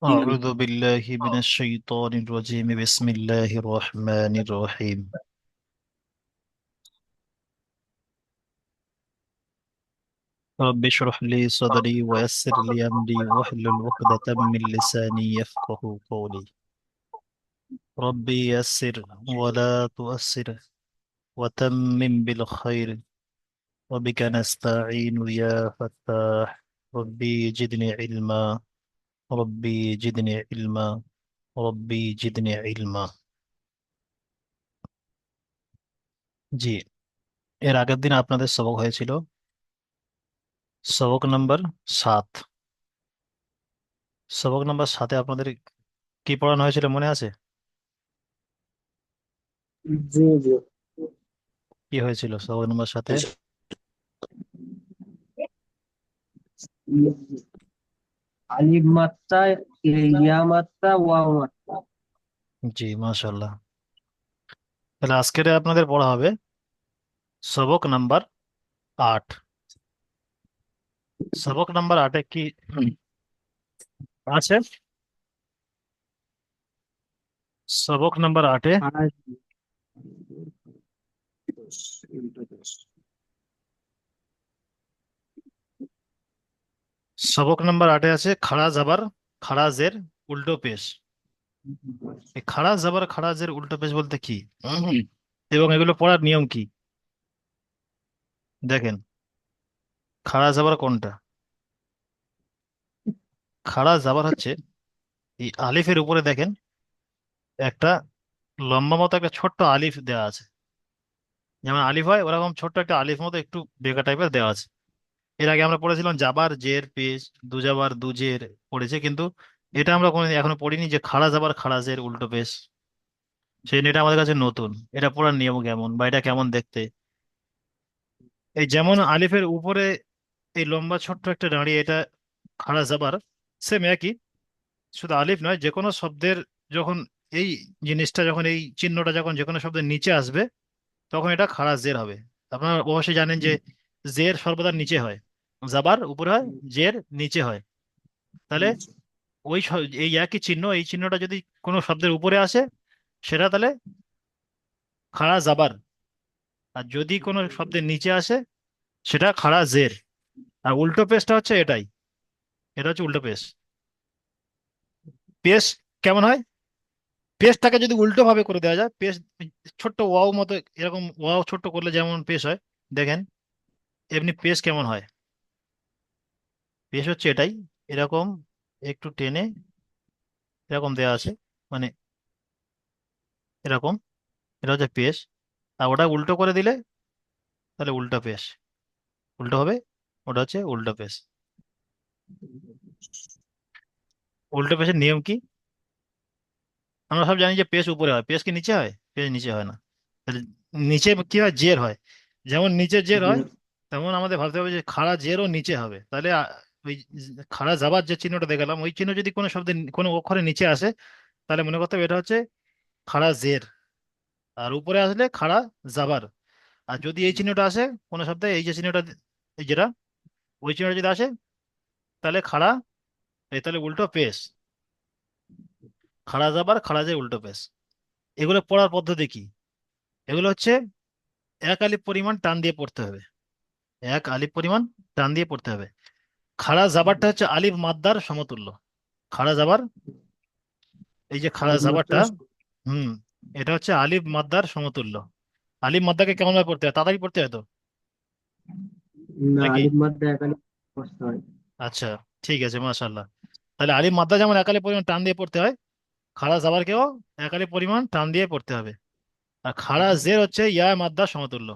أعوذ بالله من الشيطان الرجيم بسم الله الرحمن الرحيم رب اشرح لي صدري ويسر لي أمري واحلل عقدة من لساني يفقه قولي ربي يسر ولا تؤسر وتمم بالخير وبك نستعين يا فتاح ربي جدني علما ربي جدني علما ربي جدني علما জি এর আগের দিন আপনাদের সবক হয়েছিল সবক নাম্বার 7। সবক নাম্বার 7-এ আপনাদের কি পড়ানো হয়েছিল মনে আছে? জি জি। কি হয়েছিল সবক নাম্বার 7-এ? আলিফ মাত্রা, ইয়া মাত্রা, ওয়াও মাত্রা। জি মাশাল্লাহ। তাহলে আজকের আপনাদের পড়া হবে সবক নাম্বার 8। সবক নাম্বার 8-এ কি আছে? সবক নাম্বার 8-এ আর সবক নাম্বার 8-এ আছে খাড়া জাবার খাড়া জের উল্টো পেশ। এই খাড়া জাবার খাড়া জের উল্টো পেশ বলতে কি এবং এগুলো পড়ার নিয়ম কি? দেখেন, খাড়া জাবার কোনটা? খাড়া জাবার হচ্ছে এই আলিফের উপরে দেখেন একটা লম্বা মতো একটা ছোট্ট আলিফ দেওয়া আছে। যেমন আলিফ হয় ওরকম ছোট্ট একটা আলিফ মতো একটু বেঁকা টাইপের দেওয়া আছে। এর আগে আমরা পড়েছিলাম জাবার জের পেশ, দু জাবার দু জের পড়েছে, কিন্তু এটা আমরা কোনো এখনো পড়িনি যে খাড়া জাবার খাড়া জের উল্টো পেশ। সেই জন্য এটা আমাদের কাছে নতুন। এটা পড়ার নিয়ম কেমন বা এটা কেমন দেখতে? এই যেমন আলিফের উপরে এই লম্বা ছোট্ট একটা দাঁড়িয়ে এটা খাড়া জাবার, সেম একই। শুধু আলিফ নয়, যে কোনো শব্দের যখন এই জিনিসটা যখন এই চিহ্নটা যখন যে কোনো শব্দের নিচে আসবে তখন এটা খাড়া জের হবে। আপনারা অবশ্যই জানেন যে জের সর্বদা নিচে হয়, জাবার উপরে হয়, জের নিচে হয়। তাহলে এই একই চিহ্ন, এই চিহ্নটা যদি কোনো শব্দের উপরে আসে সেটা তাহলে খাড়া জাবার, আর যদি কোনো শব্দের নিচে আসে সেটা খাড়া জের। আর উল্টো পেশটা হচ্ছে এটাই, এটা হচ্ছে উল্টো পেশ। পেশ কেমন হয়? পেশটাকে যদি উল্টো ভাবে করে দেওয়া যায়, পেশ ছোট্ট ওয়াও মতো, এরকম ওয়াও ছোট্ট করলে যেমন পেশ হয়, দেখেন এমনি পেশ কেমন হয়। পেশ হচ্ছে এটাই, এরকম একটু টেনে এরকম দেওয়া আছে, মানে এরকম, এটা হচ্ছে পেশ। আর ওটা উল্টো করে দিলে তাহলে উল্টো পেশ, উল্টো হবে, ওটা হচ্ছে উল্টো পেশ। উল্টো পেশের নিয়ম কি? আমরা সব জানি যে পেশ উপরে হয়, পেশ কি নিচে হয়? পেশ নিচে হয় না। তাহলে নিচে কি হয়? জের হয়। যেমন নিচে জের হয় তেমন আমাদের ভাবতে হবে যে খাড়া জেরও নিচে হবে। তাহলে ওই খাড়া যাবার যে চিহ্নটা দেখালাম ওই চিহ্ন যদি কোনো শব্দের কোনো অক্ষরে নিচে আসে তাহলে মনে করতে হবে এটা হচ্ছে খাড়া জের, আর উপরে আসলে খাড়া জাবার। আর যদি এই চিহ্নটা আসে কোনো শব্দে, এই যে চিহ্নটা, এই যেটা, ওই চিহ্নটা যদি আসে তাহলে খাড়া, এই তাহলে উল্টো পেশ। খাড়া জাবার খাড়া জের উল্টো পেশ। এগুলো পড়ার পদ্ধতি কি? এগুলো হচ্ছে এক আলিফ পরিমাণ টান দিয়ে পড়তে হবে। এক আলিফ পরিমাণ টান দিয়ে পড়তে হবে। খাড়া জাবারটা হচ্ছে আলিফ মাদ্দার সমতুল্য। খাড়া জাবার, এই যে খাড়া আলিফ মাত্রা। জাবারটা, হুম, এটা হচ্ছে আলিফ মাদ্দার সমতুল্য। আলিফ মাদ্দাকে কেমন ভাবে পড়তে হয়? তাড়াতাড়ি পড়তে হয় তো, না, নাকি? আলিফ মাত্রা এক আলিফ বসতে হয়। আচ্ছা, ঠিক আছে, মাশাল্লাহ। তাহলে আলিফ মাদ্দা যেমন এক আলিফ পরিমাণ টান দিয়ে পড়তে হয়, খাড়া জাবারকেও এক আলিফ পরিমাণ টান দিয়ে পড়তে হবে। আর খাড়া জের হচ্ছে ইয়া মাদ্দা সমতুল্য।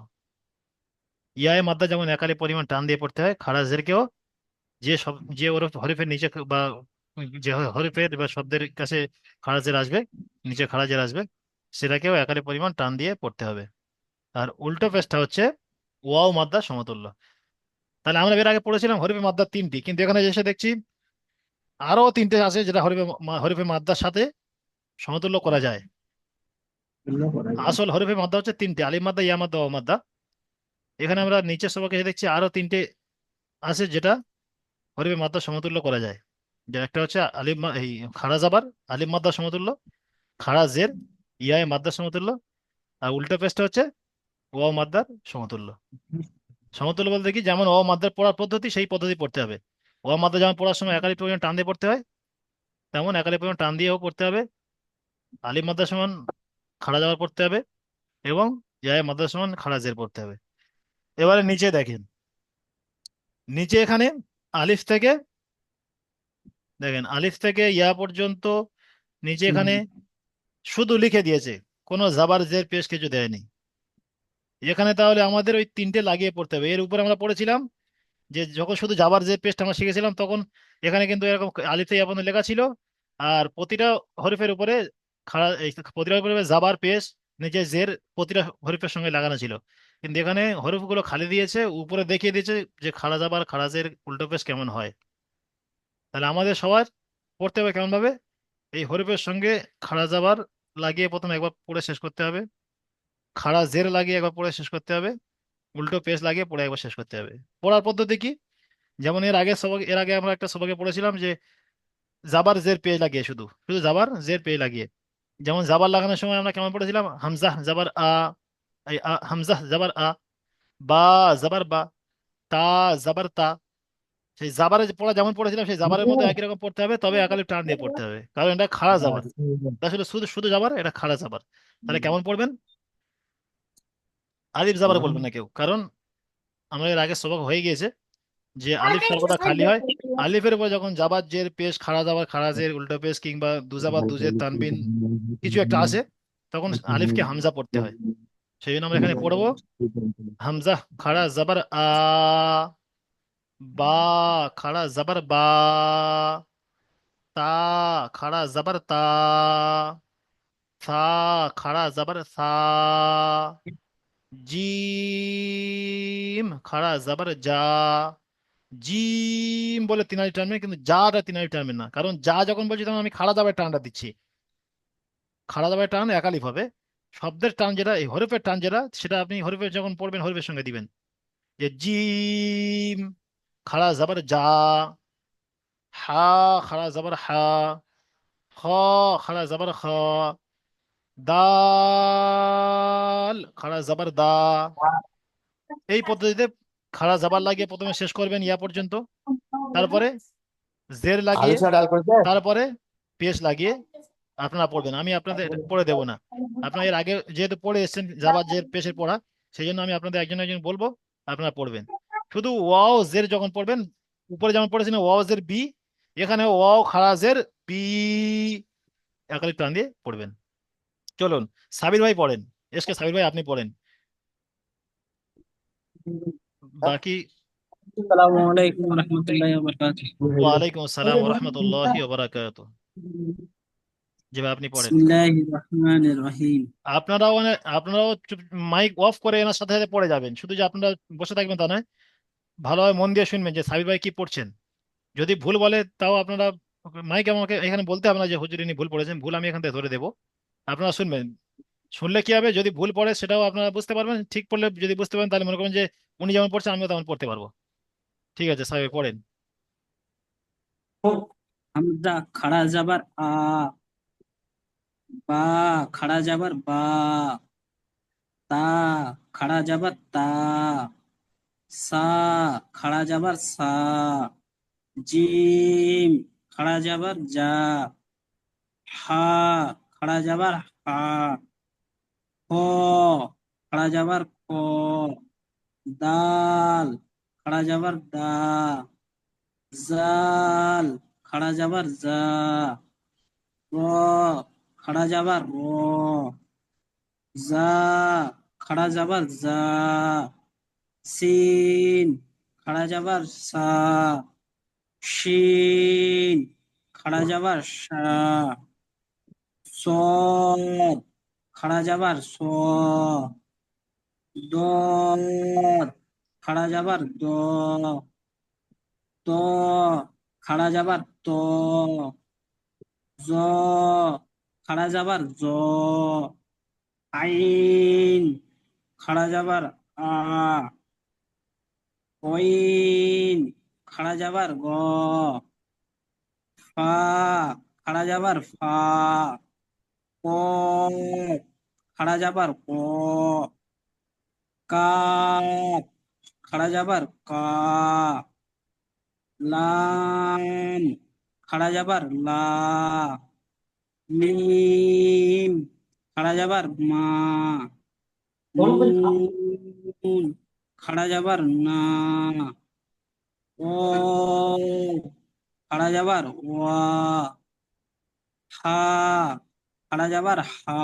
ইয়া মাদ্দা যেমন এক আলিফ পরিমাণ টান দিয়ে পড়তে হয়, খাড়া জেরকেও যে সব যে ওর হরিফের নিচে বা যে হরিফের বা শব্দের কাছে খারাজের আসবে, নিচে খারাজের আসবে, সেটাকেও একালি পরিমাণ টান দিয়ে পড়তে হবে। আর উল্টো পেশটা হচ্ছে ওয়াও মাদ্দা সমতুল্য। তাহলে আমরা এর আগে পড়েছিলাম হরিফে মাদ্দা 3টি, কিন্তু এখানে এসে দেখছি আরো 3টে আছে যেটা হরিফে মাদ্দার সাথে সমতুল্য করা যায়। এগুলো করা যায়। আসল হরিফে মাদ্দা হচ্ছে 3টে, আলিফ মাদ্দা, ইয়া মাদ্দা, ওয়া মাদ্দা। এখানে আমরা নিচের সবকে এসে দেখছি আরো 3টে আছে, যেটা হরিফের মাদ্দা সমতুল্য করা যায়। যে একটা হচ্ছে এই খাড়া জাবার আলিফ মাদ্দা সমতুল্য, খাড়া জের ইয়ায় মাদ্দা সমতুল্য, আর উল্টো পেশটা হচ্ছে ওয়াও মাদ্দার সমতুল্য। সমতুল্য বলতে কি, যেমন অ মাদ্দার পড়ার পদ্ধতি সেই পদ্ধতি পড়তে হবে। অ মাদ্দা যেমন পড়ার সময় একালি পরিমাণ টান দিয়ে পড়তে হয়, তেমন একালি পরিমাণ টান দিয়েও পড়তে হবে। আলিফ মাদ্দা সমান খাড়া জাবার পড়তে হবে, এবং ইয়ায় মাদ্দা সমান খাড়া জের পড়তে হবে। এবারে নিচে দেখেন, নিচে এখানে আলিফ থেকে, দেখেন আলিফ থেকে ইয়া পর্যন্ত নিচে এখানে শুধু লিখে দিয়েছে, কোনো জাবার জের পেশ কিছু দেয়নি। এখানে তাহলে আমাদের ওই তিনটে লাগিয়ে পড়তে হবে। এর উপরে আমরা পড়েছিলাম যে যখন শুধু জাবার যে পেস্ট আমরা শিখেছিলাম, তখন এখানে কিন্তু এরকম আলিফে ইয়া পর্যন্ত লেখা ছিল, আর প্রতিটা হরফের উপরে প্রতিটা হরফের উপরে জাবার পেস্ট নিচে জের প্রতিটা হরফের সঙ্গে লাগানো ছিল। কিন্তু এখানে হরফগুলো খালি দিয়েছে, উপরে দেখিয়ে দিয়েছে যে খাড়া জাবার খাড়া জের উল্টো পেশ কেমন হয়। তাহলে আমাদের সবার পড়তে হবে কেমন ভাবে, এই হরফের সঙ্গে খাড়া জাবার লাগিয়ে প্রথমে একবার পড়ে শেষ করতে হবে, খাড়া জের লাগিয়ে একবার পড়ে শেষ করতে হবে, উল্টো পেজ লাগিয়ে পড়ে একবার শেষ করতে হবে। পড়ার পদ্ধতি কি, যেমন এর আগে আমরা একটা সবকে পড়েছিলাম যে জাবার জের পেজ লাগিয়ে, শুধু শুধু জাবার জের পেজ লাগিয়ে। যেমন জাবার লাগানোর সময় আমরা কেমন পড়েছিলাম, হামজা জাবার আ, এই হামজা জাবার আ, বা জাবার বা, তা জাবার তা। সেই জাবারে যে পড়া যেমন পড়েছিলাম সেই জাবারের মতো একই রকম পড়তে হবে, তবে একালে টান দিয়ে পড়তে হবে, কারণ এটা খাড়া জাবার। আসলে শুধু শুধু জাবার, এটা খাড়া জাবার। তাহলে কেমন পড়বেন, আলিফ জাবার বলবেন না কেউ, কারণ আমরা এর আগে সবক হয়ে গিয়েছে যে আলিফ সর্বদা খালি হয়। আলিফের উপর যখন জাবার জের পেশ খাড়া জাবার খাড়া জের উল্টো পেশ, কিংবা দুজাবার দুজের তানবিন কিছু একটা আসে, তখন আলিফকে হামজা পড়তে হয়। সেই জন্য আমরা এখানে পড়বো হামজা খাড়া জাবার আ, বা খাড়া জাবার বা, তা খাড়া জাবার তা, সা খাড়া জাবার সা, জিম খাড়া জাবার যা। জিম বলে তিনারি টানবেন, কিন্তু যাটা তিনারি টানবেন না, কারণ যা যখন বলছি তখন আমি খাড়া দাবায় টানটা দিচ্ছি। খাড়া দাবায় টান একালিফ হবে। শব্দের টান যেটা, এই হরফের টান যেটা, সেটা আপনি হরফের যখন পড়বেন হরফের সঙ্গে দিবেন। যে জিম খাড়া জাবার যা, হা খাড়া জাবার হা, খ খাড়া জাবার খ, দাল খাড়া জাবার দা। এই পদ্ধতিতে খাড়া জাবার লাগিয়ে প্রথমে শেষ করবেন ইয়া পর্যন্ত, তারপরে জের লাগিয়ে, তারপরে পেশ লাগিয়ে আপনারা পড়বেন। আমি আপনাদের এটা পড়ে দেবো না, আপনারা এর আগে যেহেতু পড়ে এসেছেন জাবার জের পেশের পড়া, সেই জন্য আমি আপনাদের একজন একজন বলবো, আপনারা পড়বেন। শুধু ওয়াও জের যখন পড়বেন, উপরে যেমন পড়েছেন ওয়াও জের বি, এখানে ওয়াও খাড়া জের বি একালি টান দিয়ে পড়বেন। চলুন সাবির ভাই পড়েন, এসকে সাবির ভাই আপনি পড়েন বাকি। আসসালামু আলাইকুম ওয়া রাহমাতুল্লাহি ওয়া বারাকাতুহু। ওয়ালাইকুম আসসালাম ওয়া রাহমাতুল্লাহি ওয়া বারাকাতুহু। জি ভাই আপনি পড়েন। বিসমিল্লাহির রহমানির রহিম। আপনারাও মাইক অফ করে এনার সাথে সাথে পড়ে যাবেন, শুধু যে আপনারা বসে থাকবেন তা নয়, ভালোভাবে মন দিয়ে শুনবেন যে সাবির ভাই কি পড়ছেন। যদি ভুল বলে তাও আপনারা মাইক আমাকে এখানে বলতে হবে না যে হুজুর ইনি ভুল পড়েছেন, ভুল আমি এখান থেকে ধরে দেবো। আপনারা শুনবেন, শুনলে কি হবে, যদি ভুল পড়ে সেটাও আপনারা বুঝতে পারবেন, ঠিক পড়লে যদি বুঝতে পারেন তাহলে মনে করেন যে উনি যেমন পড়ছেন আমিও তেমন পড়তে পারবো। ঠিক আছে সাবির পড়েন। হামজা খাড়া যাবার আ, বা খাড়া যাবার বা, তা খাড়া যাবার তা, সা খাড়া যাবার সা, জিম খাড়া যাবার যা, হা খাড়া যাবার হা, খ খাড়া যাবার খ, দাল খাড়া যাবার দা, জাল খাড়া যাবার যা, র খাড়া যাবার র, যা খাড়া যাবার যা, সিন খাড়া যাবার সা, শিন খাড়া যাবার সা, সদ খাড়া যাবার স, দদ খাড়া যাবার দ, ত খাড়া যাবার ত, জ খাড়া যাবার জ, আইন খাড়া যাবার আ, ওইন খাড়া যাবার গ, ফা, খাড়া যাবার ফা, ক, খাড়া যাবার ক, কাপ, খাড়া যাবার কা, লাম, খাড়া যাবার লা, মিম, খাড়া যাবার মা, নুন, খাড়া যাবার না, ও, খাড়া যাবার ওয়া, হা, খাড়া যাবার হা,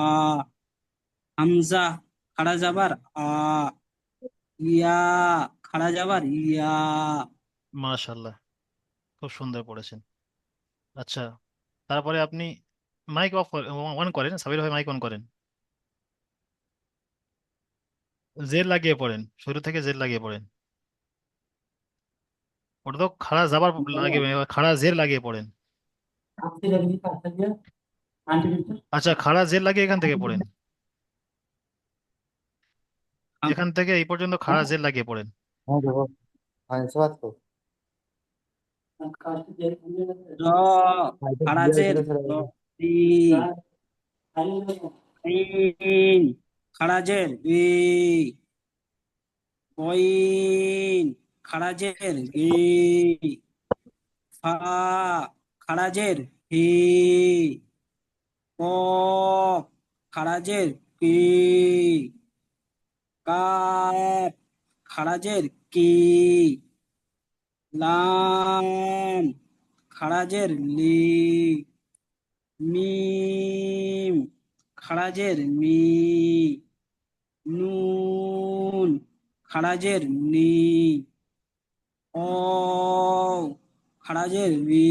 হামজা, খাড়া যাবার আ, ইয়া, খাড়া যাবার ইয়া। মাশাল্লাহ, খুব সুন্দর পড়েছেন। আচ্ছা, তারপরে আপনি মাইক অফ অন করেন, সাবির ভাই মাইক অন করেন, জের লাগিয়ে পড়েন, শুরু থেকে জের লাগিয়ে পড়েন। ওটা তো খাড়া জাবার লাগিয়ে, খাড়া জের লাগিয়ে পড়েন। আচ্ছা, খাড়া জের লাগিয়ে এখান থেকে পড়েন, হাম- এখান থেকে এই পর্যন্ত খাড়া জের লাগিয়ে পড়েন। हाँ देखो। हाँ इनसे बात करो। র, हाँ इधर খাড়া दिया জের इधर से র, रहेगा। ই, ইন, খাড়া জের ই, কইন, খাড়া জের গি, ফা, খাড়া জের হি, কফ, খাড়া জের কি, কাপ, খাড়া জের কি, লাম, খাড়া জের লি, মিম, খাড়া জের মি, নুন, খাড়া জের নি, ও, খাড়া জের রি,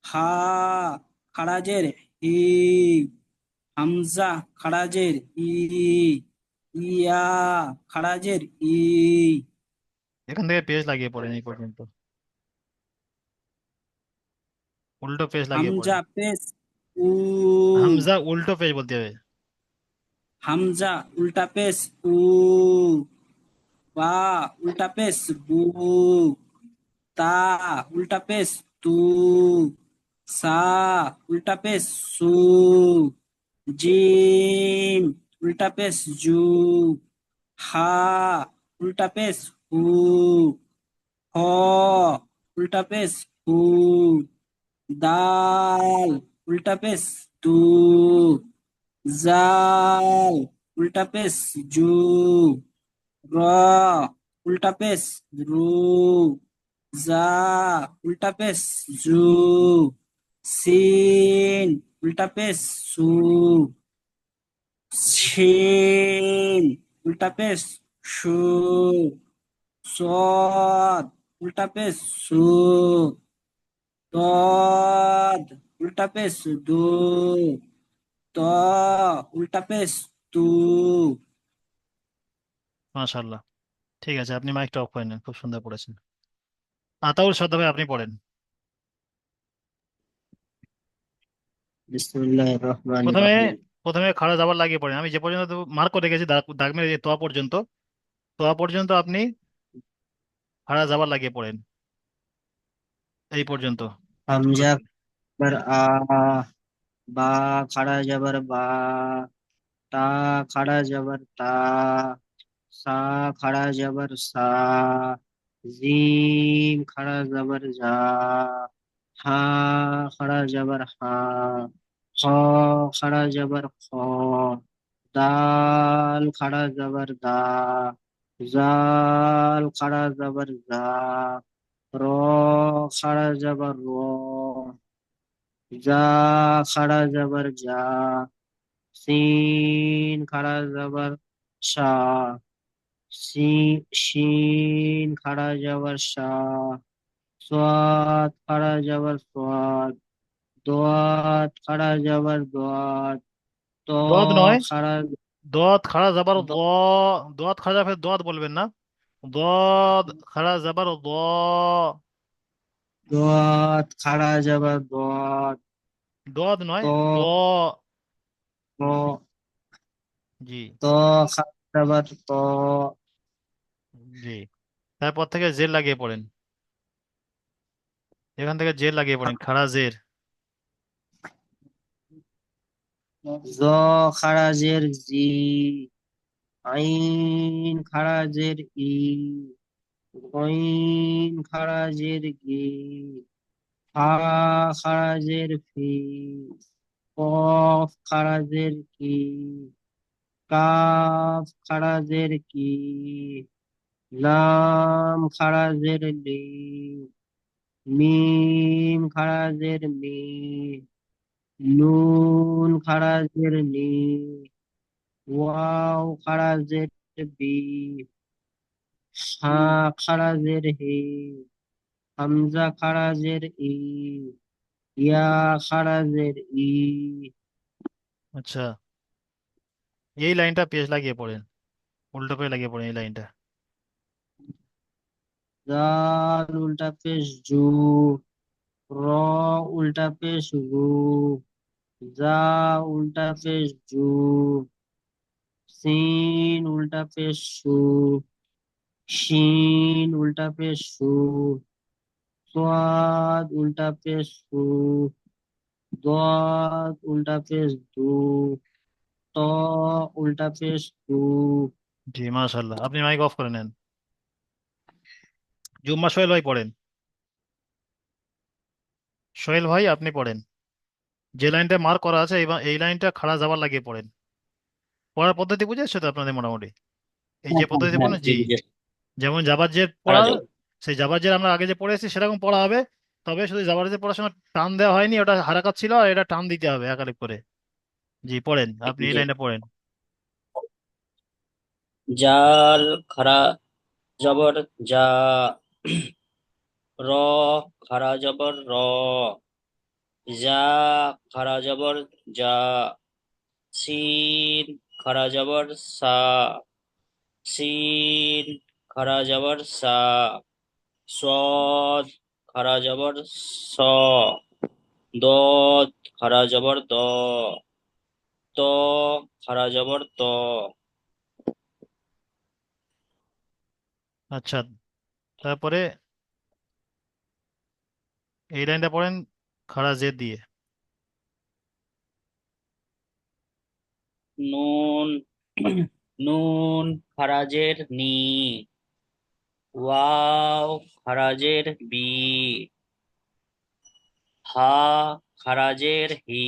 হা, খাড়া জের হি, হামজা, খাড়া জের ই, ইয়া, খাড়া জের ই, এখান থেকে পেজ লাগিয়ে পড়েন এই পর্যন্ত, উল্টো পেজ লাগিয়ে পড়েন। হামজা পেশ উ, হামজা উল্টো পেজ বলতে হবে। হামজা উল্টা পেশ উ, বা উল্টা পেশ বু, তা উল্টা পেশ তু, সা উল্টা পেশ সু, জিম উল্টা পেশ জু, হা উল্টা পেশ হু, হ উল্টা পেশ হু, দাল উল্টা পেশ তু, জাল উল্টা পেশ জু, র উল্টা পেশ রু, জা উল্টা পেশ জু, সিন উল্টা পেশ সু, শিন উল্টা পেশ সু, সদ উল্টা পেশ সু, দদ উল্টা পেশ দু, ত উল্টা পেশ তু। মাশাল্লাহ, ঠিক আছে, আপনি মাইকটা অফ করে নেন, খুব সুন্দর পড়েছেন। আতাউর সাদ্দাম ভাই আপনি পড়েন। বিসমিল্লাহির রহমানির প্রথমে রহিম। প্রথমে খাড়া জাবার লাগিয়ে পড়েন, আমি যে পর্যন্ত মার্ক করে রেখেছি, দাগ দাগ মেরে তোয়া পর্যন্ত, তোয়া পর্যন্ত আপনি খাড়া জাবার লাগিয়ে পড়েন, এই পর্যন্ত। হামজা বার আ, বা খাড়া যাবার বা, তা খাড়া যাবার তা, সা খাড়া যাবার সা, জিম খাড়া যাবার যা, হা খাড়া যাবার হা, খ খাড়া যাবার খ, দাল খাড়া যাবার দা, জাল খাড়া যাবার জা, র খাড়া যাবার র, জা খাড়া যাবার যা, সিন খাড়া যাবার শা, শিন খাড়া যাবার শা, সোয়াদ খাড়া যাবার সোয়াদ, দোয়াত খাড়া যাবার দোয়াত, ত দদ নয়, খাড়া দদ খাড়া জাবার দ, দ- দদ খাড়া যাবে দদ বলবেন না, দদ খাড়া জাবার দ, দোয়াত খাড়া যাবার দোয়াত, দদ নয় দ। ত ত জি। ত খাড়া যাবার ত, জি। তারপর থেকে জের লাগিয়ে পড়েন, এখান থেকে জের লাগিয়ে পড়েন, খাড়া জের। জ খাড়া জের জি, আইন খাড়া জের ই, গইন খাড়া জের গি, ফা খাড়া জের ফি, কফ খাড়া জের কি, কাফ খাড়া জের কি, লাম খাড়া জের লি, মিম খাড়া জের মি, নুন খাড়া জের নি, ওয়াও খাড়া জের বি, হা খাড়া জের হি, হামজা খাড়া জের ই, ইয়া খাড়া জের ই, আচ্ছা, এই লাইনটা পেজ লাগিয়ে পড়েন, উল্টো করে লাগিয়ে পড়েন এই লাইনটা। জাল উল্টা পেশ জু, র উল্টা পেশ রু, জা উল্টা পেশ জু, সিন উল্টা পেশ সু, শিন উল্টা পেশ সু, সোয়াদ উল্টা পেশ সু, দোয়াদ উল্টা পেশ দু, ত উল্টা পেশ তু। জি মাশাল্লাহ, আপনি মাইক অফ করে নেন। জুম্মা সোহেল ভাই পড়েন, সোহেল ভাই আপনি পড়েন। যে লাইনটা মার্ক করা আছে এই লাইনটা খাড়া জাবার লাগিয়ে পড়েন। পড়ার পদ্ধতি বুঝে এসছে তো আপনাদের মোটামুটি? এই যে পদ্ধতি হ্যাঁ, পড়েন, জি জি, বুঝেছি। যেমন জাবার জের খাড়া পড়া, জবর। সেই জাবার জের আমরা আগে যে পড়েছি সেরকম পড়া হবে। তবে শুধু জাবার জের পড়ার সময় টান দেওয়া হয়নি, ওটা হারাকাত ছিল, আর এটা টান দিতে হবে একালিপ করে। জি পড়েন, আপনি এই জি। লাইনটা পড়েন। জাল খাড়া জবর যা, র খাড়া জবর র, যা খাড়া জবর যা, সিন খাড়া জবর সা, সিন খাড়া জবর সা, সদ খাড়া জবর স, দদ খাড়া জবর দ, ত খাড়া জবর ত। আচ্ছা, তারপরে এই লাইনটা পড়েন খাড়া জের দিয়ে। নুন নুন খারাজের নি, ওয়াও খারাজের বি, হা খারাজের হি,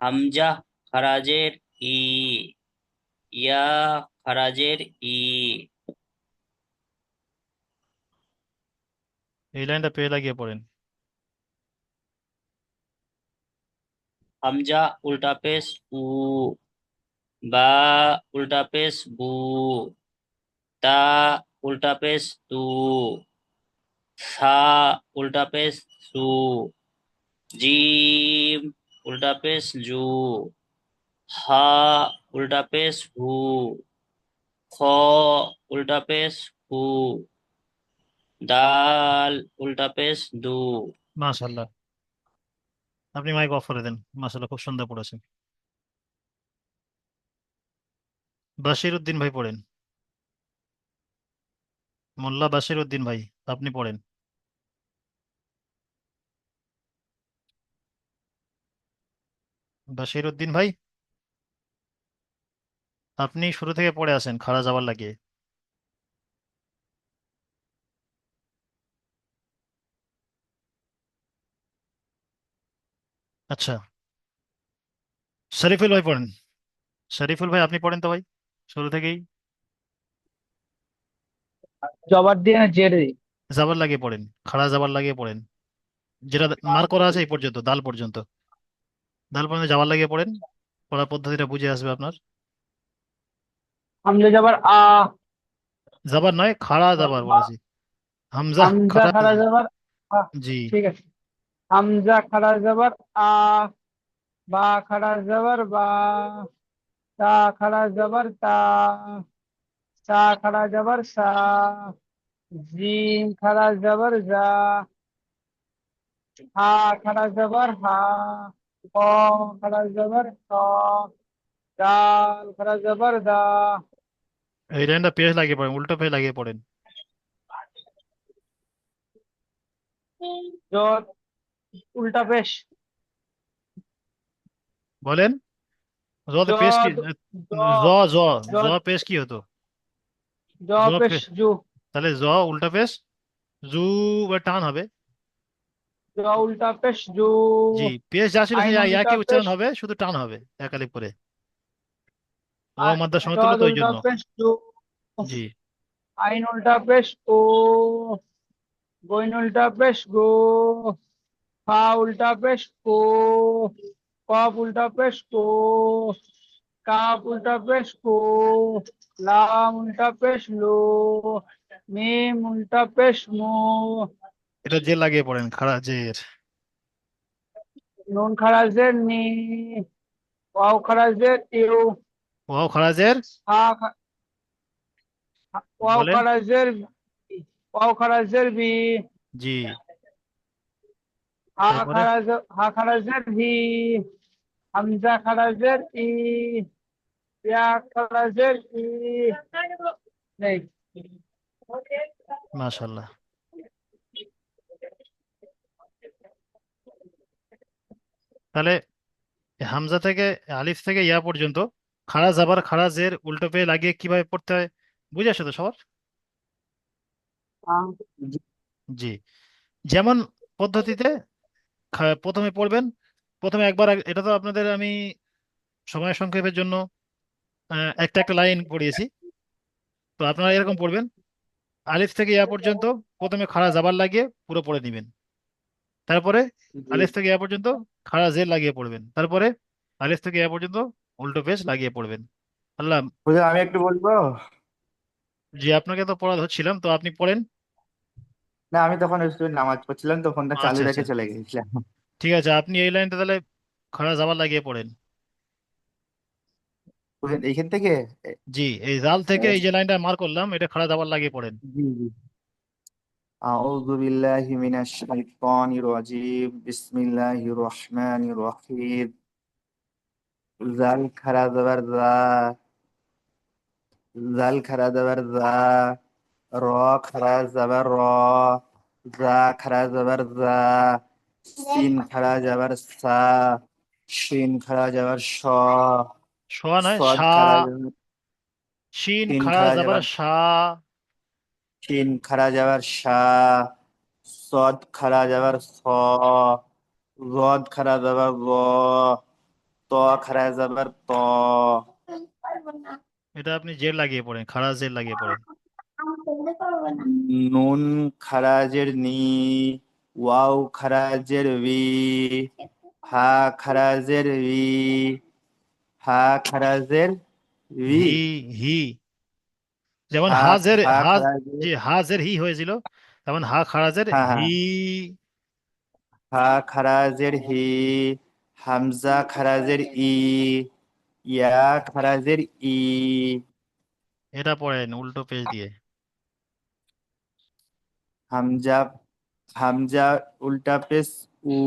হামজা খারাজের ই, ইয়া খারাজের ই। এই লাইনটা পেয়ে লাগিয়ে পড়েন। হামজা উল্টা পেশ উ, বা উল্টা পেশ বু, তা উল্টা পেশ তু, সা উল্টা পেশ সু, জিম উল্টা পেশ জু, হা উল্টা পেশ হু, খ উল্টা পেশ হু, দাল উল্টা পেশ দু। মাশাল্লাহ, আপনি মাইক অফ করে দেন। মাশাল্লাহ, খুব সুন্দর পড়েছেন। বাশির উদ্দিন ভাই পড়েন, মোল্লা বাশির উদ্দিন ভাই আপনি পড়েন। বাশির উদ্দিন ভাই, আপনি শুরু থেকে পড়ে আসেন খাড়া যাবার লাগিয়ে। আচ্ছা, শরীফুল ভাই পড়েন। শরীফুল ভাই আপনি পড়েন তো ভাই, শুরু থেকেই জবার দিয়ে না জের দিয়ে? জাবার লাগিয়ে পড়েন, খাড়া জাবার লাগিয়ে পড়েন। যেটা মার্ক করা আছে এই পর্যন্ত, দাল পর্যন্ত, দাল পর্যন্ত জাবার লাগিয়ে পড়েন। পড়ার পদ্ধতিটা বুঝে আসবে আপনার। হামজা জবর আ, জাবার নয়, খাড়া জাবার বা, বলেছি। হামজা হামজা খাড়া খাড়া জি। জবর আ। জি। ঠিক আছে। হামজা খাড়া জবর আ, বা খাড়া জবর বা, তা খাড়া জবর তা, সা খাড়া জবর সা, জিম খাড়া জবর জা, হা খাড়া জবর হা, ক খাড়া জবর খ, দাল খাড়া জবর দা। এই লাইনটা পেজ লাগিয়ে পড়েন, উল্টো পেজ লাগিয়ে পড়েন। জ উল্টা পেশ। বলেন। জ জতে পেশ কি? জ জ জ জ জ পেশ কি হতো? জ জ পেশ পেশ, জু। তাহলে জ উল্টা পেশ জু বা টান হবে। জ উল্টা পেশ জু। জি, পেশ যা ছিল আইন সেই উল্টা একই পেশ উচ্চারণ হবে, শুধু টান হবে একালিপ করে। ও আ- মাদ্দা জ সমতুল্য তো ওই উল্টা জন্য। পেশ জু। জি। আইন উল্টা পেশ ও। গইন উল্টা পেশ গো। ফা উল্টা পেশ কো। কফ উল্টা পেশ কো। কাপ উল্টা পেশ কো। লাম উল্টা পেশ লো। মিম উল্টা পেশ মো। এটা জের লাগিয়ে পড়েন, খাড়া জের। নুন খারাজের নি। Wow খারাজের you. ওয়াও খাড়া জের। হা ওয়াও বলেন। খারাজের ওয়াও খারাজের বি। জি। হা তারপরে খারাজ হা খারাজের হি। হামজা খারাজের ই। ইয়া খারাজের ই। নেই। মাশাল্লাহ। তাহলে হামজা থেকে, আলিফ থেকে ইয়া পর্যন্ত খাড়া জাবার খাড়া জের উল্টো পেয়ে লাগিয়ে কিভাবে পড়তে হয় বুঝে আসে তো সবার? জি। জি। যেমন পদ্ধতিতে প্রথমে পড়বেন। প্রথমে একবার এটা তো আপনাদের আমি সময় সংক্ষেপের জন্য একটা একটা লাইন পড়িয়েছি। তো আপনারা এরকম পড়বেন। আলিফ থেকে ইয়া পর্যন্ত প্রথমে খাড়া জাবার লাগিয়ে পুরো পড়ে নেবেন। তারপরে জি। আলিফ থেকে ইয়া পর্যন্ত খাড়া জের লাগিয়ে পড়বেন। তারপরে আলিফ থেকে ইয়া পর্যন্ত উল্টো পেশ লাগিয়ে পড়বেন। আল্লাহ। হুজুর আমি একটু বলবো? জি, আপনাকে তো পড়া ধরছিলাম, তো আপনি পড়েন। না, আমি তখন একটু নামাজ পড়ছিলাম তো ফোনটা চালু আচ্ছা আচ্ছা, রেখে চলে গেছিলাম। ঠিক আছে, আপনি এই লাইনটা তাহলে খাড়া জাবার লাগিয়ে পড়েন। বুঝলেন এইখান থেকে? জি, এই জাল থেকে এই যে লাইনটা মার করলাম, এটা খাড়া জাবার লাগিয়ে পড়েন। জি জি। أعوذ بالله من الشيطان الرجيم بسم الله الرحمن الرحيم জাল খারা দাবার দা জাল খারা দাবার দা র খারা যাবার র জা খারা যাবার জা সিন খারা যাবার সা শিন খারা যাবার শ শোয়া নয়, সদ সা। খারা যাবার শিন শিন খাড়া খারা জাবার যাবার সা। শিন খারা যাবার শা সদ খারা যাবার স রদ খারা যাবার র ত খারা যাবার ত এটা আপনি জের লাগিয়ে পড়েন, খাড়া জের লাগিয়ে পড়েন। নুন খারাজের নি ওয়াও খারাজের বি হা খারাজের বি হা খারাজের বি হি। হি। যেমন হা হাজের হা হাজ, খারাজের যে হাজের হি হয়েছিল, তেমন হা খারাজের হ্যাঁ হি। হ্যাঁ হা খারাজের হি হামজা খারাজের ই ইয়া খারাজের ই এটা পড়েন উল্টো পেজ দিয়ে। হামজা হামজা উল্টা পেশ উ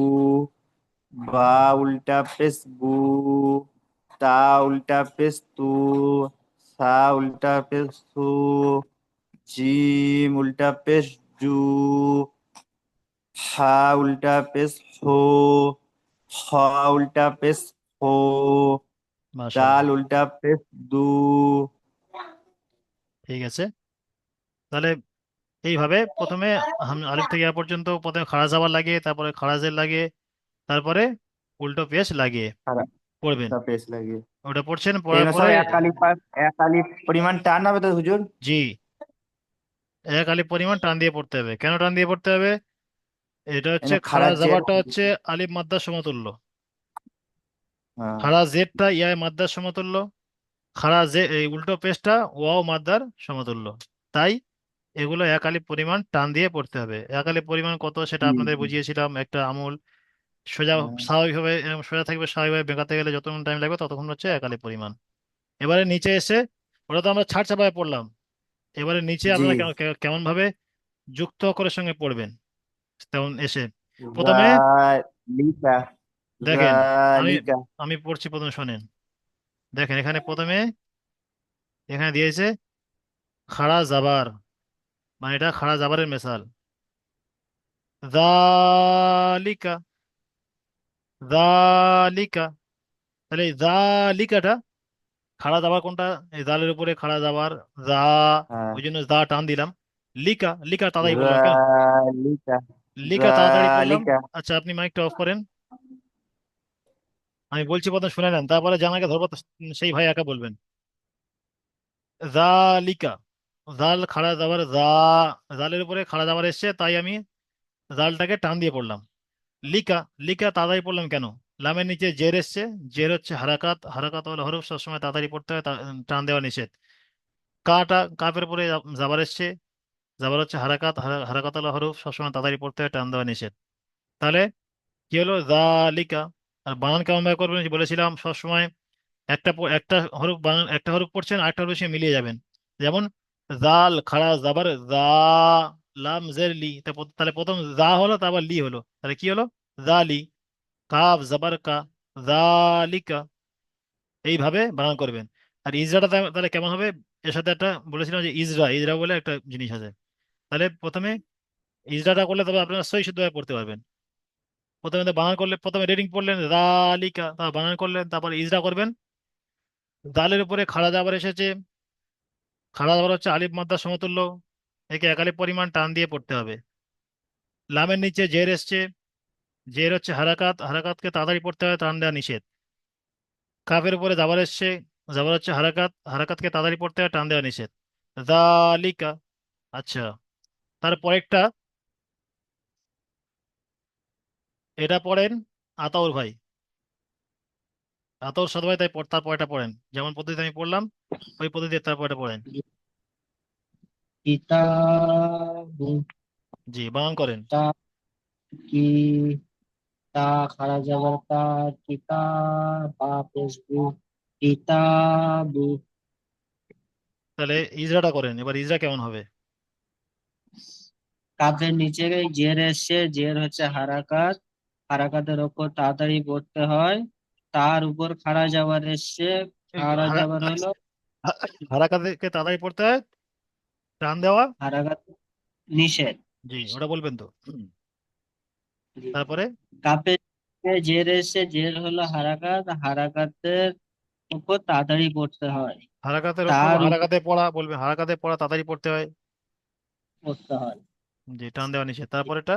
বা উল্টা পেশ বু তা উল্টা পেশ তু সা উল্টা পেশ সু জিম উল্টা পেশ জু হা উল্টা পেশ হো খ উল্টা পেশ হো দাল মাশাল্লাহ। উল্টা পেশ দু ঠিক আছে, তাহলে এইভাবে প্রথমে আলিফ থেকে ইয়া পর্যন্ত প্রথমে খাড়া জাবার লাগিয়ে, তারপরে খাড়া জের লাগিয়ে, তারপরে উল্টো পেশ লাগিয়ে পড়বেন। উল্টা পেশ লাগে। ওটা পড়ছেন, পড়ার এখানে সব পরে এক আলিফ পরিমাণ টান হবে তো হুজুর? জি, এক আলিফ পরিমাণ টান দিয়ে পড়তে হবে। কেন টান দিয়ে পড়তে হবে? এটা হচ্ছে এখানে খাড়া খারাজ জের জাবারটা হচ্ছে আলিফ মাদ্দার সমতুল্য। হ্যাঁ। খাড়া জেরটা ইয়া মাদ্দার সমতুল্য। খাড়া জে এই উল্টো পেশটা ওয়াও মাদ্দার সমতুল্য। তাই এগুলো এক আলিফ পরিমাণ টান দিয়ে পড়তে হবে। এক আলিফ পরিমাণ কত সেটা জি, আপনাদের জি। বুঝিয়েছিলাম, একটা আমূল। সোজা হ্যাঁ। স্বাভাবিকভাবে এরকম সোজা থাকবে, স্বাভাবিকভাবে বেঁকাতে গেলে যতক্ষণ টাইম লাগবে ততক্ষণ হচ্ছে এক আলিফ পরিমাণ। এবারে নিচে এসে, ওটা তো আমরা ছাড় চাপায় পড়লাম, এবারে নিচে জি। আপনারা কেমন ভাবে যুক্ত অক্ষরের সঙ্গে পড়বেন তেমন এসে প্রথমে জালিকা দেখেন। আমি জালিকা আমি পড়ছি, প্রথমে শোনেন। দেখেন এখানে প্রথমে এখানে দিয়েছে খাড়া জাবার, মানে এটা খাড়া জাবারের মেসাল। যালিকা, যালিকা। তাহলে এই যালিকাটা খাড়া দাবার কোনটা? এই জালের উপরে খাড়া দাবার যা, হ্যাঁ, ওই জন্য যা টান দিলাম। লিকা, লিকা তাড়াতাড়ি বললাম কেন? জালিকা, লিকা তাড়াতাড়ি পড়লাম। জালিকা। আচ্ছা, আপনি মাইকটা অফ করেন। আমি বলছি প্রথম শুনে নেন, তারপরে জানাকে ধরবো তো সেই ভাই একা বলবেন। জালিকা, জাল খাড়া দাবার যা, জালের উপরে খাড়া দাবার এসছে তাই আমি জালটাকে টান দিয়ে পড়লাম। লিকা, লিকা তাড়াতাড়ি পড়লাম কেন? লামের নিচে জের এসছে, জের হচ্ছে হারাকাত, হারাকাত হলো হরফ, সবসময় তাড়াতাড়ি পড়তে হয়, টান দেওয়া নিষেধ। কাটা, কাপের উপরে জাবার এসছে, জাবার হচ্ছে হারাকাত, হারাকাত হলো হরফ, সবসময় তাড়াতাড়ি পড়তে হয়, টান দেওয়া নিষেধ। তাহলে কি হলো? জালিকা। আর বানান কেমন ভাবে করবেন যে বলেছিলাম, সবসময় একটা হরফ বানান, একটা হরফ পড়ছেন আরেকটা হরফের সঙ্গে মিলিয়ে যাবেন। যেমন জাল খাড়া জাবার জা, লাম জের লি, তাহলে প্রথম জা হলো তারপর লি হলো, তাহলে কি হলো? জালি। কাফ জাবার কা, জালিকা। এইভাবে বানান করবেন। আর ইজরাটা তাহলে কেমন হবে? এর সাথে একটা বলেছিলাম যে ইজরা, ইজরা বলে একটা জিনিস আছে। তাহলে প্রথমে ইজরাটা করলে তবে আপনারা সহি শুদ্ধভাবে পড়তে পারবেন। প্রথমে তো বানান করলে, প্রথমে রিডিং পড়লেন জালিকা, তারপর বানান করলেন, তারপর ইজরা করবেন। দালের উপরে খাড়া জাবার এসেছে, খাড়া জাবার হচ্ছে আলিফ মাদ্দা সমতুল্য, একে এক আলিফ পরিমাণ টান দিয়ে পড়তে হবে। লামের নিচে জের এসছে, জের হচ্ছে হারাকাত, হারাকাতকে তাড়াতাড়ি পড়তে হয়, টান দেওয়া নিষেধ। কাফের উপরে জাবার এসছে, জাবার হচ্ছে হারাকাত, হারাকাতকে তাড়াতাড়ি পড়তে হয়, টান দেওয়া নিষেধ। জালিকা। আচ্ছা, তারপর একটা, এটা পড়েন আতাউর ভাই, আতাউর সাদ ভাই, তাই তারপর এটা পড়েন যেমন পদ্ধতিতে আমি পড়লাম, ওই পদ্ধতিতে তারপর এটা পড়েন। কিতাবু, জি, বানান করেন। তা, কি, তা খাড়া যাবার তা, কিতাব, বা পেশ বু, কিতাবু। তাহলে ইজরাটা করেন, এবার ইজরা কেমন হবে? কাফের নিচে জের এসছে, জের হচ্ছে হারাকাত, হারাকাতের ওপর তাড়াতাড়ি পড়তে হয়। তার উপর খাড়া যাবার এসছে, এই খাড়া যাবার হলো হারাকাতকে তাড়াতাড়ি পড়তে হয়, টান দেওয়া হারাকাত নিষেধ। জি, ওটা বলবেন তো। তারপরে কাফের নিচে জের এসছে, জের হলো হারাকাত, হারাকাতের উপর তাড়াতাড়ি পড়তে হয়। হারাকাতের ওপর তার উপর হারাকাতে পড়া বলবে, হারাকাতে পড়া তাড়াতাড়ি পড়তে হয়। পড়তে হয়। জি, টান দেওয়া নিষেধ। তারপরেটা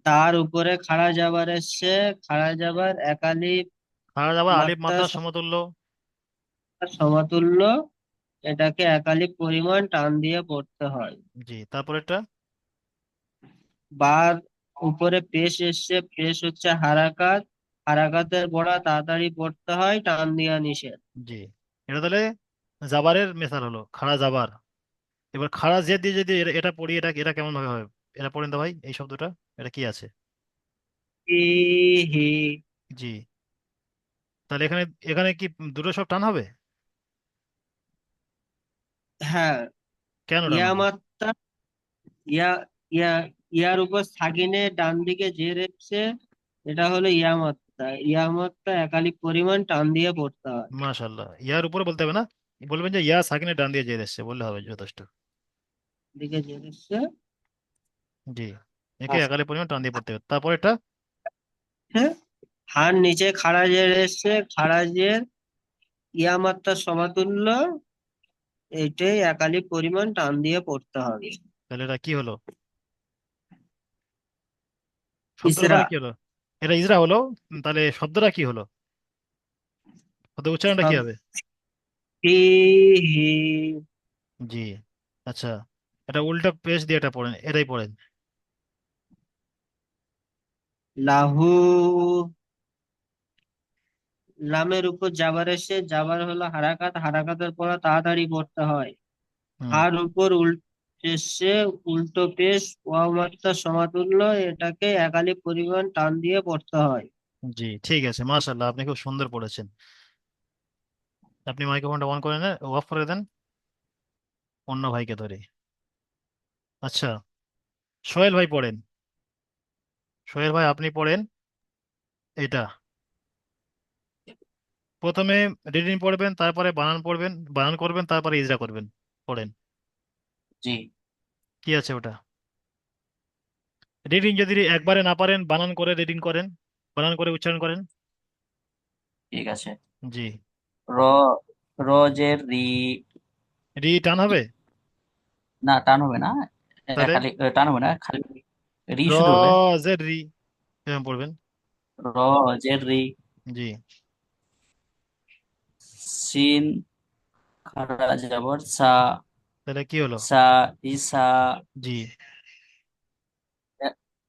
তার উপরে খাড়া যাবার এসছে, খাড়া যাবার একালিপ হারা যাবার আলিফ মাত্রা মাদ্দা সমতুল্য। সমতুল্য, এটাকে একালিপ পরিমাণ টান দিয়ে পড়তে হয়। জি, তারপরেটা বার উপরে পেশ এসছে, পেশ হচ্ছে হারাকাত, হারাকাতের পড়া তাড়াতাড়ি পড়তে হয়, টান দেওয়া নিষেধ। জি, এটা তাহলে জাবারের মেসাল হলো, খাড়া জাবার। এবার খাড়া জেদ দিয়ে যদি এটা পড়ি, এটা এটা কেমন ভাবে হবে? এটা পড়েন তো ভাই, এই শব্দটা, এটা কি আছে? ফিহি, জি, তাহলে এখানে, এখানে কি দুটো সব টান হবে? হ্যাঁ, কেন টান ইয়া হবে? মাত্রা, ইয়া, ইয়া, ইয়ার উপর সাকিনে ডান দিকে জের এসছে, এটা হলো ইয়া মাত্রা। ইয়া মাত্রা একালিক পরিমাণ টান দিয়ে পড়তে হয়। মাশাল্লাহ, ইয়ার উপরে বলতে হবে না, বলবেন যে ইয়া সাকিনের ডান দিয়ে জেদ এসছে বললে হবে, যথেষ্ট। দিকে জের এসছে, জি, একে একালে পরিমাণ টান দিয়ে পড়তে হবে। তারপর এটা হ্যাঁ, হার নিচে খাড়া জের এসছে, খাড়া জের ইয়া মাত্রা সমাতুল্য, এটাই একালি পরিমাণ টান দিয়ে পড়তে হবে। তাহলে এটা কি হলো? শব্দটা ইসরা, তাহলে কি হলো? এটা ইজরা হলো। তাহলে শব্দটা কি হলো? শব্দ উচ্চারণটা কি হবে? ফিহি, জি, আচ্ছা, এটা উল্টা পেশ দিয়ে এটা পড়েন, এটাই পড়েন। লাহু, লামের উপর জাবার এসে, জাবার হলো হারাকাত, হারাকাতের পর তাড়াতাড়ি পড়তে হয়। হুম, হার উপর এসে উল্টো পেশ, ওয়াও মাত্রা সমাতুল্য, এটাকে একালি পরিমাণ টান দিয়ে পড়তে হয়। জি, ঠিক আছে, মাশাল্লাহ, আপনি খুব সুন্দর পড়েছেন। আপনি মাইক্রোফোনটা অন করে নেন, অফ করে দেন, অন্য ভাইকে ধরে। আচ্ছা, সোহেল ভাই পড়েন। সোহেল ভাই আপনি পড়েন এটা। প্রথমে রিডিং পড়বেন, তারপরে বানান পড়বেন, বানান করবেন, তারপরে ইজরা করবেন। পড়েন, জি, কি আছে ওটা? রিডিং যদি একবারে না পারেন বানান করে রিডিং করেন, বানান করে উচ্চারণ করেন। ঠিক আছে। জি। র, রোজের রি। রি টান হবে? না, টান হবে না। তাহলে খালি টান হবে না, খালি রি র শুরু হবে। জের রি এরকম পড়বেন। রোজের রি। জি। সিন খাড়া জবর সা। তাহলে কি হলো? সা, রিসা। জি।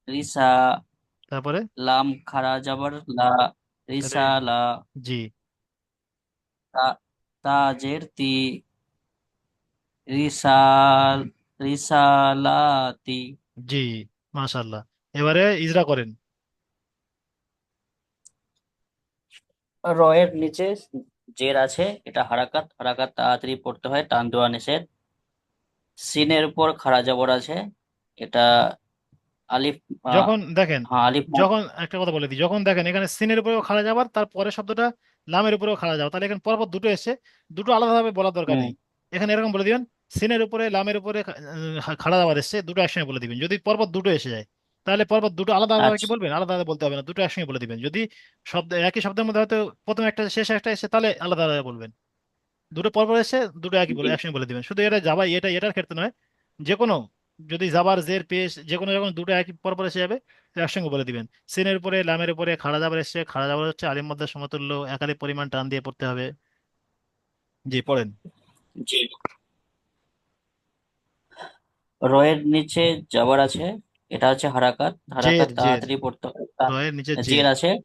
রিসা। তারপরে লাম খাড়া জবর লা। তাহলে রিসালা। জি। তা, তাজের তি। রিসাল, রিসালাতি। জি, মাশাল্লাহ। এবারে ইজরা করেন। রয়ের নিচে জের আছে, এটা হারাকাত, হারাকাত তাড়াতাড়ি পড়তে হয়, টান দেওয়া নিষেধ। সিনের উপর খাড়া জবর আছে, এটা আলিফ। আহ, যখন দেখেন, হ্যাঁ, আলিফ যখন একটা কথা বলে দিই, যখন দেখেন এখানে সিনের উপরেও খাড়া যাবার, তার পরের শব্দটা লামের উপরেও খাড়া যাওয়া, তাহলে এখানে পরপর দুটো এসছে, দুটো আলাদাভাবে বলার দরকার হুম, নেই। এখানে এরকম বলে দিবেন, সিনের উপরে লামের উপরে খাড়া যাবার এসছে, দুটো একসঙ্গে বলে দিবেন। যদি পরপর দুটো এসে যায়, তাহলে পরপর দুটো আলাদা আলাদা কি আচ্ছা। বলবেন, আলাদা আলাদা বলতে হবে না, দুটো একসঙ্গে বলে দিবেন। যদি শব্দ একই শব্দের মধ্যে হয়তো প্রথম একটা শেষ একটা এসে, তাহলে আলাদা আলাদা বলবেন। দুটো পরপর এসে দুটো একই বলে জি, একসঙ্গে বলে দিবেন। শুধু এটা যাবা এটা এটার ক্ষেত্রে নয়, যে কোনো, যদি জাবার জের পেশ যে কোনো, যখন দুটো একই পরপর এসে যাবে তো একসঙ্গে বলে দিবেন। সিনের উপরে লামের উপরে খাড়া জাবার এসছে, খাড়া জাবার হচ্ছে আলিফ মাদ্দার সমতুল্য, একালি পরিমাণ টান দিয়ে পড়তে হবে। জি, পড়েন। জি। রয়ের নিচে জবর আছে, এটা হচ্ছে হারাকাত, জের হারাকাত জের তাড়াতাড়ি পড়তে হবে। রয়ের নিচে জের। জের আছে,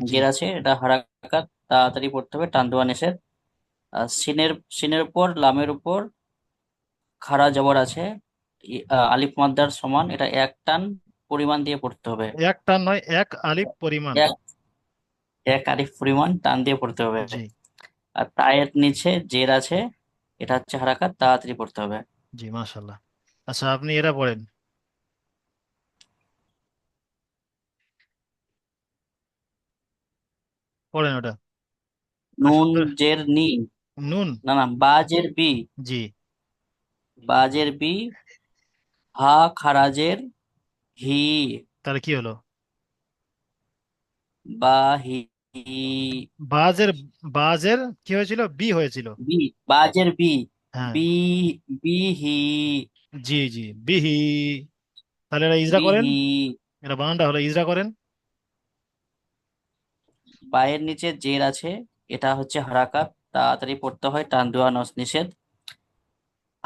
জি। জের আছে, এটা হারাকাত তাড়াতাড়ি পড়তে হবে, টান দেওয়া নিষেধ। আর সিনের, সিনের উপর লামের উপর খাড়া জবর আছে, আলিফ মাদ্দার সমান, এটা এক টান পরিমাণ দিয়ে পড়তে হবে। এক টান নয়, এক আলিফ পরিমাণ। এক, এক আলিফ পরিমাণ টান দিয়ে পড়তে হবে। জি। আর তায়ের নিচে জের আছে, এটা হচ্ছে হারাকাত, তাড়াতাড়ি পড়তে হবে। জি, মাশাল্লাহ। আচ্ছা, আপনি এটা পড়েন, পড়েন ওটা। ওই নুন শব্দ জের নি। নুন। না না, বাজের বি। জি। বাজের বি। হা খারাজের হি। তাহলে কি হলো? বা হি। বাজের, বাজের কি হয়েছিল? বি হয়েছিল। বি, বাজের বি। হ্যাঁ। বি, বিহি। জি জি, বিহি। তাহলে এটা ইজরা করেন, বিহি। এটা বানানটা হলো ইজরা করেন। বায়ের নিচে জের আছে, এটা হচ্ছে হারাকাত, তাড়াতাড়ি পড়তে হয়, টান দেওয়া নিষেধ।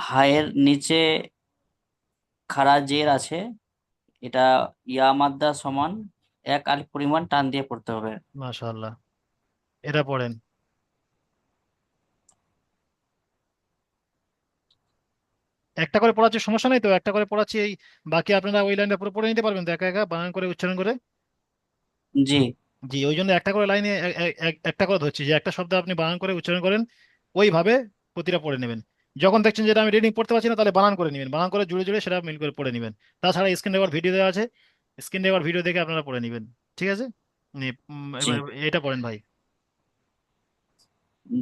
হায়ের নিচে খাড়া জের আছে, এটা ইয়া মাদ্দা সমান, এক আলিফ পরিমাণ টান দিয়ে পড়তে হবে। মাশাআল্লাহ। এটা পড়েন। একটা করে পড়াচ্ছি, সমস্যা নেই তো, একটা করে পড়াচ্ছি এই, বাকি আপনারা ওই লাইনটা পুরো পড়ে নিতে পারবেন তো একা একা বানান করে উচ্চারণ করে। জি, জি, ওই জন্য একটা করে লাইনে একটা করে ধরছি, যে একটা শব্দ আপনি বানান করে উচ্চারণ করেন, ওইভাবে প্রতিটা পড়ে নেবেন। যখন দেখছেন যেটা আমি রিডিং পড়তে পারছি না, তাহলে বানান করে নেবেন, বানান করে জুড়ে জুড়ে সেটা মিল করে পড়ে নেবেন। তাছাড়া স্ক্রিন রেকর্ড ভিডিও দেওয়া আছে, স্ক্রিন রেকর্ড ভিডিও দেখে আপনারা পড়ে নেবেন। ঠিক আছে। জি। এবার এটা পড়েন ভাই।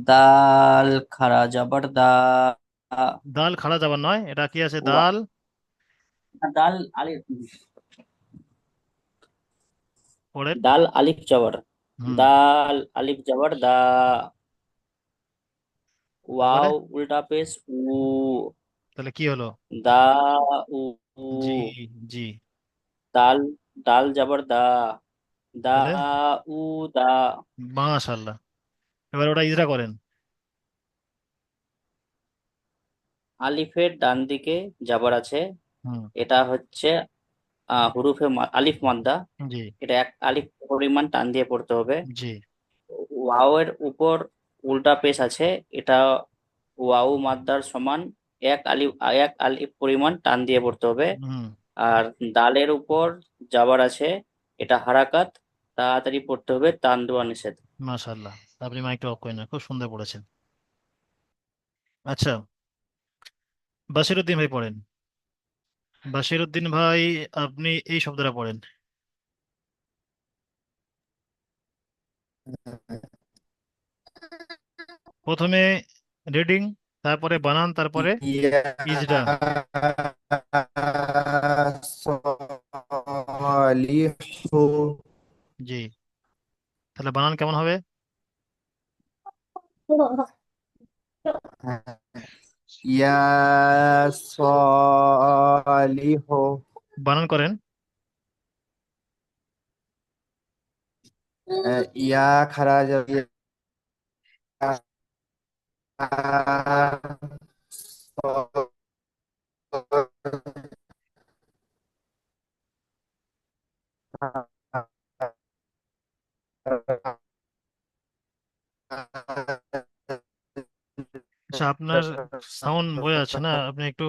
দাল খাড়া জবর দা। দাল খাড়া যাবার নয়, এটা কি আছে? ওয়া- দাল। দাল আলিফ। পড়েন। দাল আলিফ জবর। হুম। দাল আলিফ জবর দা। তারপরে ওয়াও উল্টা পেশ উ। তাহলে কি হলো? দা উ উ। জি জি। দাল, দাল জবর দা। দা তাহলে উ দা। মাশাআল্লাহ। এবার ওটা ইজরা করেন। আলিফের ডান দিকে জবর আছে, হুম। এটা হচ্ছে হুরুফে আলিফ মাদ্দা, জি এটা এক আলিফ পরিমাণ টান দিয়ে পড়তে হবে। জি। ওয়াও এর উপর উল্টা পেশ আছে, এটা ওয়াও মাদ্দার সমান, এক আলিফ, এক আলিফ পরিমাণ টান দিয়ে পড়তে হবে। হুম। আর দালের উপর জাবার আছে, এটা হারাকাত, তাড়াতাড়ি পড়তে হবে, টান দেওয়া নিষেধ। মাশাআল্লাহ। আপনি মাইকটা অফ করেন না, খুব সুন্দর পড়েছেন। আচ্ছা, বাশিরউদ্দিন ভাই পড়েন। বাশিরউদ্দিন ভাই, আপনি এই শব্দটা পড়েন। প্রথমে রিডিং, তারপরে বানান, তারপরে ইজরা। ইয়াস জি, তাহলে বানান কেমন হবে? ইয়া সলিহ। বানান করেন। ইয়া খারা যাবে আচ্ছা, আপনার সাউন্ড বোঝা যাচ্ছে না, আপনি একটু,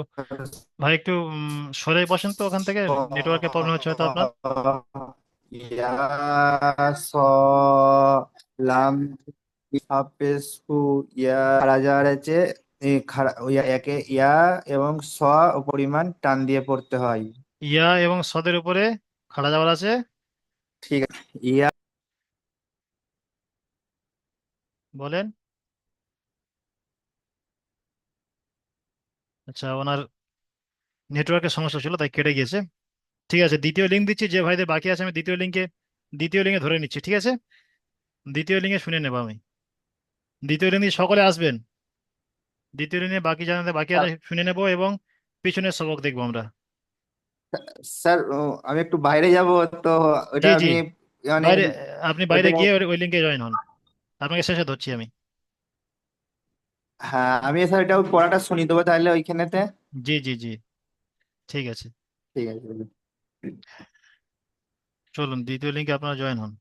ভাই একটু সরে বসেন তো ওখান থেকে, নেটওয়ার্কের প্রবলেম হচ্ছে হয়তো আপনার। ইয়া লাম হাফেজহু। ইয়া খারা যাওয়ার আছে, ইয়া একে ইয়া এবং পরিমাণ টান দিয়ে পড়তে হয়। ইয়া এবং সদের উপরে খাড়া যাওয়ার আছে। ঠিক আছে। ইয়া বলেন। আচ্ছা, ওনার নেটওয়ার্কের সমস্যা ছিল তাই কেটে গিয়েছে। ঠিক আছে, দ্বিতীয় লিঙ্ক দিচ্ছি, যে ভাইদের বাকি আছে আমি দ্বিতীয় লিঙ্কে ধরে নিচ্ছি, ঠিক আছে? দ্বিতীয় লিঙ্কে শুনে নেবো আমি। দ্বিতীয় লিঙ্ক দিয়ে সকলে আসবেন। দ্বিতীয় লিঙ্কে বাকি জানাতে বাকি আছে শুনে নেবো, এবং পিছনের সবক দেখবো আমরা। স্যার, আমি একটু বাইরে যাব, তো ওটা জি জি, আমি মানে বাইরে, আপনি বাইরে ওটা গিয়ে ওই লিঙ্কে জয়েন হন। আপনাকে শেষে ধরছি আমি। হ্যাঁ, আমি স্যার এটা ওই পড়াটা শুনিয়ে দেবো তাহলে ওইখানেতে। জি জি জি, ঠিক আছে। ঠিক আছে। চলুন দ্বিতীয় লিঙ্কে আপনারা জয়েন হন।